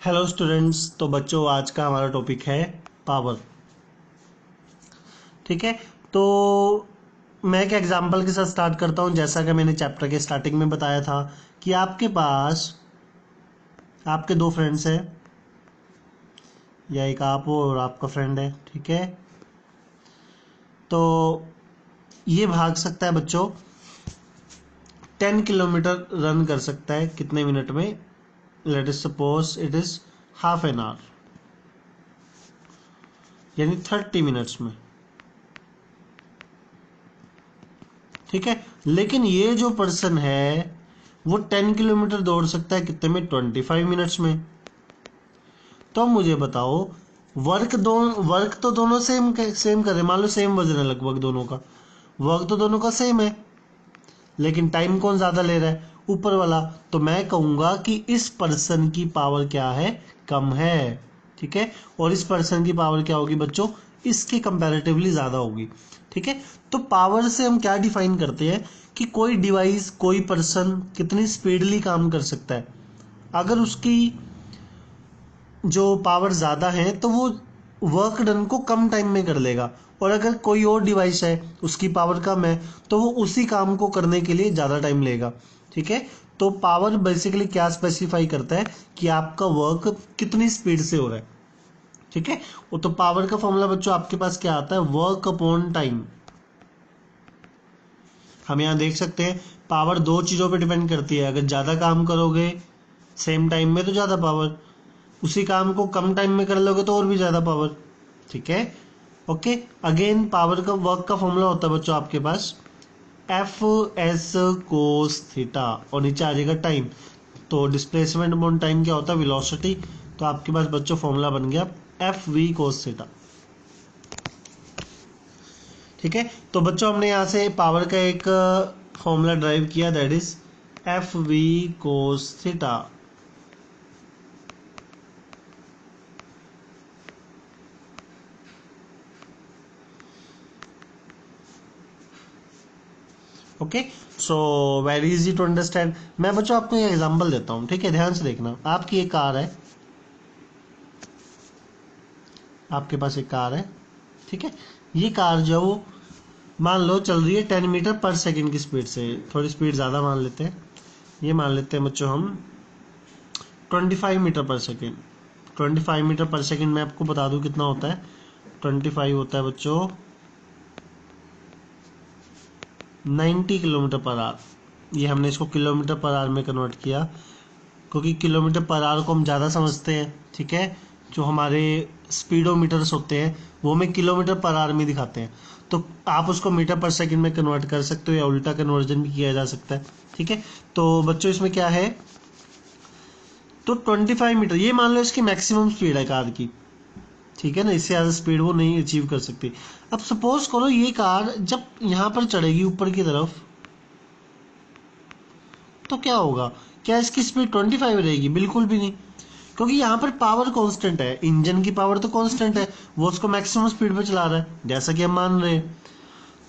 Hello students. तो बच्चों आज का हमारा टॉपिक है पावर। ठीक है, तो मैं एक एग्जांपल के साथ स्टार्ट करता हूं। जैसा कि मैंने चैप्टर के स्टार्टिंग में बताया था कि आपके पास आपके दो फ्रेंड्स हैं, या एक आप हो और आपका फ्रेंड है। ठीक है, तो ये भाग सकता है बच्चों 10 किलोमीटर रन कर सकता है कितने मिनट में। Let us suppose it is half an hour, यानी 30 मिनट्स में। ठीक है, लेकिन ये जो पर्सन है वो 10 किलोमीटर दौड़ सकता है कितने में, 25 मिनट्स में। तो मुझे बताओ, वर्क तो दोनों सेम सेम कर रहे हैं। मान लो सेम वजन है लगभग दोनों का, वर्क तो दोनों का सेम है, लेकिन टाइम कौन ज्यादा ले रहा है, ऊपर वाला। तो मैं कहूंगा कि इस पर्सन की पावर क्या है, कम है। ठीक है, और इस पर्सन की पावर क्या होगी बच्चों, इसके कंपैरेटिवली ज्यादा होगी। ठीक है, तो पावर से हम क्या डिफाइन करते हैं कि कोई डिवाइस, कोई पर्सन कितनी स्पीडली काम कर सकता है। अगर उसकी जो पावर ज़्यादा है तो वो वर्क डन को कम टाइम में कर लेगा, और अगर कोई और डिवाइस है उसकी पावर कम है तो वो उसी काम को करने के लिए ज़्यादा टाइम लेगा। ठीक है, तो पावर बेसिकली क्या स्पेसिफाई करता है कि आपका वर्क कितनी स्पीड से हो रहा है। ठीक है, वो तो पावर का फॉर्मूला बच्चों आपके पास क्या आता है, वर्क अपॉन टाइम। हम यहाँ देख सकते हैं पावर दो चीज़ों पे डिपेंड करती है। अगर ज़्यादा काम करोगे सेम टाइम में तो ज़्यादा पावर, उसी काम को कम टाइम में कर लोगे तो और भी ज़्यादा पावर। ठीक है, ओके। अगेन पावर का वर्क का फॉर्मूला होता है बच्चों आपके पास एफ एस कोस थीटा, और नीचे आ जाएगा टाइम। तो डिस्प्लेसमेंट अपॉन टाइम क्या होता है, वेलोसिटी। तो आपके पास बच्चों फॉर्मूला बन गया एफ वी कोस थीटा। ठीक है, तो बच्चों हमने यहाँ से पावर का एक फॉर्मूला ड्राइव किया, that is F V cos theta. Okay, so very easy to understand. मैं बच्चों आपको एक एग्जांपल देता हूँ, ठीक है, ध्यान से देखना। आपकी एक कार है, आपके पास एक कार है। ठीक है, ये कार जो मान लो चल रही है 10 मीटर पर सेकेंड की स्पीड से। थोड़ी स्पीड ज़्यादा मान लेते हैं, ये मान लेते हैं बच्चों हम 25 मीटर पर सेकेंड। 25 मीटर पर सेकेंड मैं आपको बता दूं कितना होता है। 25 होता है बच्चों 90 किलोमीटर पर आवर। ये हमने इसको किलोमीटर पर आवर में कन्वर्ट किया, क्योंकि किलोमीटर पर आवर को हम ज़्यादा समझते हैं। ठीक है, जो हमारे स्पीडोमीटर्स होते हैं वो हमें किलोमीटर पर आवर में दिखाते हैं। तो आप उसको मीटर पर सेकंड में कन्वर्ट कर सकते हो, या उल्टा कन्वर्जन भी किया जा सकता है। ठीक है, तो बच्चों इसमें क्या है, तो 25 मीटर ये मान लो इसकी मैक्सिमम स्पीड है कार की। ठीक है ना, इससे ज़्यादा स्पीड वो नहीं अचीव कर सकती। अब सपोज करो ये कार जब यहाँ पर चढ़ेगी ऊपर की तरफ, तो क्या होगा, क्या इसकी स्पीड 25 रहेगी, बिल्कुल भी नहीं। क्योंकि यहाँ पर पावर कांस्टेंट है, इंजन की पावर तो कांस्टेंट है, वो उसको मैक्सिमम स्पीड पे चला रहा है जैसा कि हम मान रहे हैं।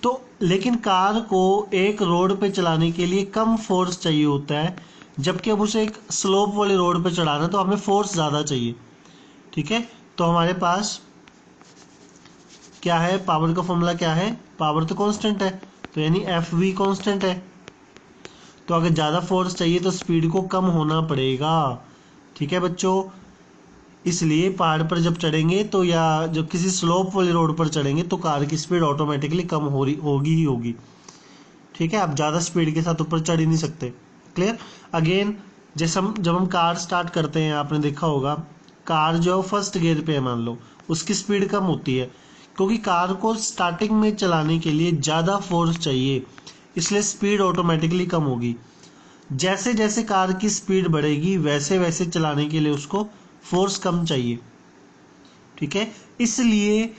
तो लेकिन कार को एक रोड पे चलाने के लिए कम फोर्स चाहिए होता है, जबकि अब उसे एक स्लोप वाले रोड पे चलाना तो हमें फोर्स ज़्यादा चाहिए। ठीक है, तो हमारे पास क्या है, पावर का फॉर्मूला क्या है, पावर तो कांस्टेंट है, तो यानी एफ वी कांस्टेंट है। तो अगर ज़्यादा फोर्स चाहिए तो स्पीड को कम होना पड़ेगा। ठीक है बच्चों, इसलिए पहाड़ पर जब चढ़ेंगे तो, या जब किसी स्लोप वाली रोड पर चढ़ेंगे तो कार की स्पीड ऑटोमेटिकली कम हो रही होगी ही होगी। ठीक है, आप ज़्यादा स्पीड के साथ ऊपर चढ़ ही नहीं सकते। क्लियर। अगेन जैसे हम जब हम कार स्टार्ट करते हैं, आपने देखा होगा कार जो फर्स्ट गियर पे है मान लो, उसकी स्पीड कम होती है, क्योंकि कार को स्टार्टिंग में चलाने के लिए ज़्यादा फोर्स चाहिए, इसलिए स्पीड ऑटोमेटिकली कम होगी। जैसे जैसे कार की स्पीड बढ़ेगी वैसे वैसे चलाने के लिए उसको फोर्स कम चाहिए। ठीक है, इसलिए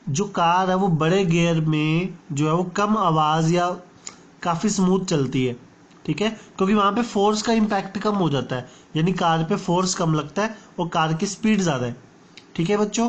जो कार है वो बड़े गियर में जो है वो कम आवाज़ या काफ़ी स्मूथ चलती है। ठीक है, क्योंकि वहाँ पे फोर्स का इम्पैक्ट कम हो जाता है, यानी कार पे फोर्स कम लगता है और कार की स्पीड ज़्यादा है। ठीक है बच्चों,